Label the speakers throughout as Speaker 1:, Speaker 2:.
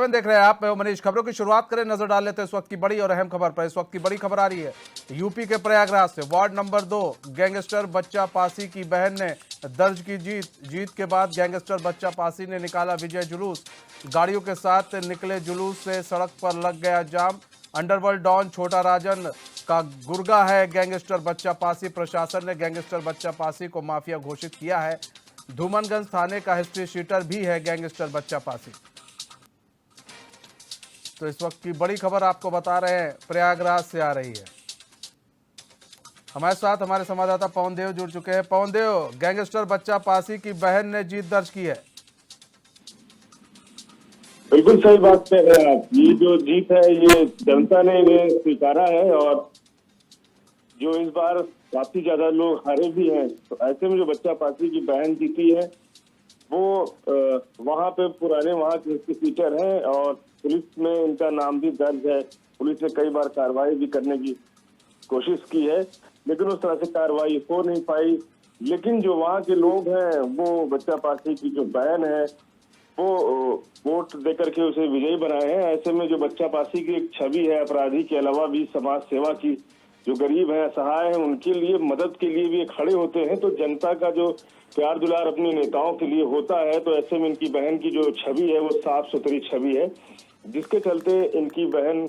Speaker 1: 7 देख रहे हैं आप। मैं मनीष, खबरों की शुरुआत करें, नजर डाल लेते हैं इस वक्त की बड़ी और अहम खबर पर। इस वक्त की बड़ी खबर आ रही है यूपी के प्रयागराज से। वार्ड नंबर 2 गैंगस्टर बच्चा पासी की बहन ने दर्ज की जीत के बाद गैंगस्टर बच्चा पासी ने निकाला विजय जुलूस। गाड़ियों के साथ निकले जुलूस से सड़क पर लग गया जाम। अंडरवर्ल्ड डॉन छोटा राजन का गुर्गा है गैंगस्टर बच्चा पासी। प्रशासन ने गैंगस्टर बच्चा पासी को माफिया घोषित किया है। धूमनगंज थाने का हिस्ट्री शीटर भी है गैंगस्टर बच्चा पासी। तो इस वक्त की बड़ी खबर आपको बता रहे हैं, प्रयागराज से आ रही है। हमारे साथ हमारे संवाददाता पवन देव जुड़ चुके हैं। पवन देव, गैंगस्टर बच्चा पासी की बहन ने जीत दर्ज की है।
Speaker 2: बिल्कुल सही बात कह रहे हैं आप। ये जो जीत है ये जनता ने इन्हें स्वीकारा है, और जो इस बार काफी ज्यादा लोग हारे भी हैं, तो ऐसे में जो बच्चा पासी की बहन जीती है वो वहां पे पुराने वहां के टीचर हैं, और पुलिस में इनका नाम भी दर्ज है। पुलिस ने कई बार कार्रवाई भी करने की कोशिश की है, लेकिन उस तरह से कार्रवाई हो नहीं पाई। लेकिन जो वहाँ के लोग हैं वो बच्चा पासी की जो बहन है वो वोट देकर के उसे विजयी बनाए हैं। ऐसे में जो बच्चा पासी की एक छवि है अपराधी के अलावा भी समाज सेवा की, जो गरीब है असहाय है उनके लिए मदद के लिए भी खड़े होते हैं। तो जनता का जो प्यार दुलार अपने नेताओं के लिए होता है, तो ऐसे में इनकी बहन की जो छवि है वो साफ सुथरी छवि है, जिसके चलते इनकी बहन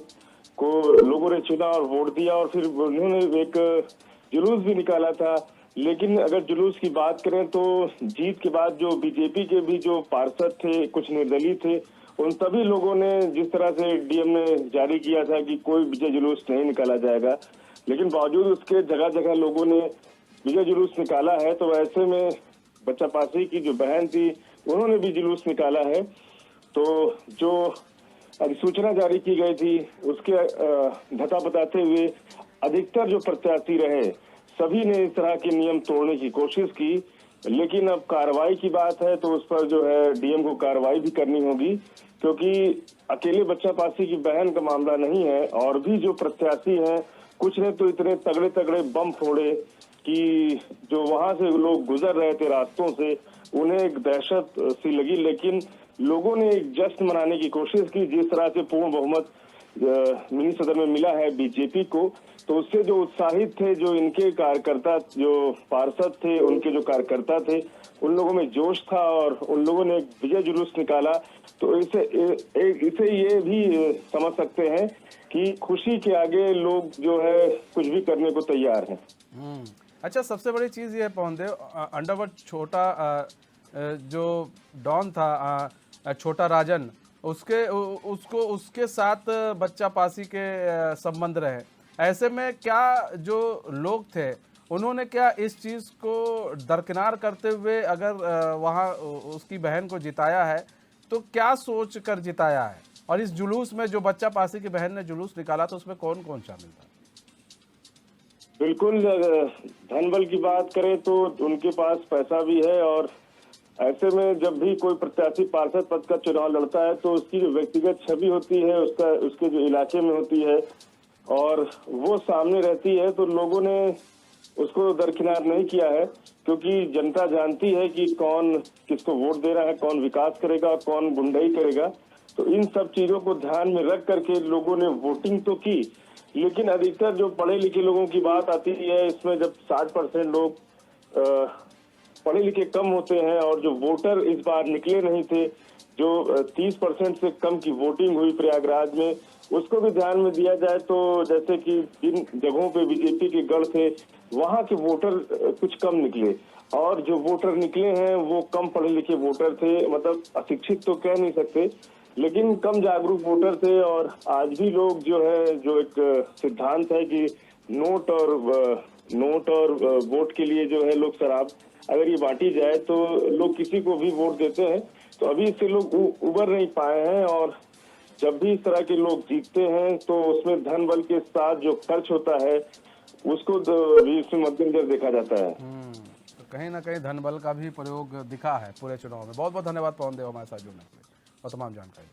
Speaker 2: को लोगों ने चुना और वोट दिया। और फिर उन्होंने एक जुलूस भी निकाला था। लेकिन अगर जुलूस की बात करें तो जीत के बाद जो बीजेपी के भी जो पार्षद थे, कुछ निर्दलीय थे, उन सभी लोगों ने जिस तरह से डीएम ने जारी किया था कि कोई विजय जुलूस नहीं निकाला जाएगा, लेकिन बावजूद उसके जगह जगह लोगों ने विजय जुलूस निकाला है। तो ऐसे में बच्चा पासी की जो बहन थी उन्होंने भी जुलूस निकाला है। तो जो अधिसूचना जारी की गई थी उसके धता बताते हुए अधिकतर जो प्रत्याशी रहे सभी ने इस तरह के नियम तोड़ने की कोशिश की। लेकिन अब कार्रवाई की बात है तो उस पर जो है डीएम को कार्रवाई भी करनी होगी, क्योंकि अकेले बच्चा पासी की बहन का मामला नहीं है। और भी जो प्रत्याशी हैं कुछ ने तो इतने तगड़े तगड़े बम फोड़े कि जो वहां से लोग गुजर रहे थे रास्तों से उन्हें एक दहशत सी लगी। लेकिन लोगों ने एक जश्न मनाने की कोशिश की। जिस तरह से पूर्ण बहुमत मिनी सदन में मिला है बीजेपी को, तो उससे जो उत्साहित थे जो इनके कार्यकर्ता, जो पार्षद थे, उनके जो कार्यकर्ता थे, उन लोगों में जोश था और उन लोगों ने एक विजय जुलूस निकाला। तो इसे ये भी समझ सकते हैं कि खुशी के आगे लोग जो है कुछ भी करने को तैयार हैं।
Speaker 1: अच्छा, सबसे बड़ी चीज़ ये है पवन देव, अंडरवर्ल्ड छोटा जो डॉन था छोटा राजन, उसके साथ बच्चा पासी के संबंध रहे। ऐसे में क्या जो लोग थे उन्होंने क्या इस चीज़ को दरकिनार करते हुए अगर वहाँ उसकी बहन को जिताया है तो क्या सोच कर जिताया है? और इस जुलूस में जो बच्चा पासी की बहन ने जुलूस निकाला तो उसमें कौन कौन शामिल था?
Speaker 2: बिल्कुल, धन बल की बात करें तो उनके पास पैसा भी है, और ऐसे में जब भी कोई प्रत्याशी पार्षद पद का चुनाव लड़ता है तो उसकी जो व्यक्तिगत छवि होती है उसके जो इलाके में होती है और वो सामने रहती है, तो लोगों ने उसको दरकिनार नहीं किया है। क्योंकि जनता जानती है कि कौन किसको वोट दे रहा है, कौन विकास करेगा और कौन गुंडाई करेगा। तो इन सब चीजों को ध्यान में रख करके लोगों ने वोटिंग तो की। लेकिन अधिकतर जो पढ़े लिखे लोगों की बात आती है, इसमें जब 60% लोग पढ़े लिखे कम होते हैं और जो वोटर इस बार निकले नहीं थे, जो 30% से कम की वोटिंग हुई प्रयागराज में, उसको भी ध्यान में दिया जाए तो जैसे कि जिन जगहों पे बीजेपी के गढ़ थे वहां के वोटर कुछ कम निकले, और जो वोटर निकले हैं वो कम पढ़े लिखे वोटर थे। मतलब अशिक्षित तो कह नहीं सकते, लेकिन कम जागरूक वोटर थे। और आज भी लोग जो है, जो एक सिद्धांत है कि नोट और वोट के लिए जो है लोग शराब अगर ये बांटी जाए तो लोग किसी को भी वोट देते हैं। तो अभी इससे लोग उबर नहीं पाए हैं, और जब भी इस तरह के लोग जीतते हैं तो उसमें धन बल के साथ जो खर्च होता है उसको भी इसमें मद्देनजर देखा जाता है।
Speaker 1: तो कहीं ना कहीं धन बल का भी प्रयोग दिखा है पूरे चुनाव में। बहुत बहुत धन्यवाद पवन देव हमारे साथ जुड़ने के लिए और तमाम जानकारी।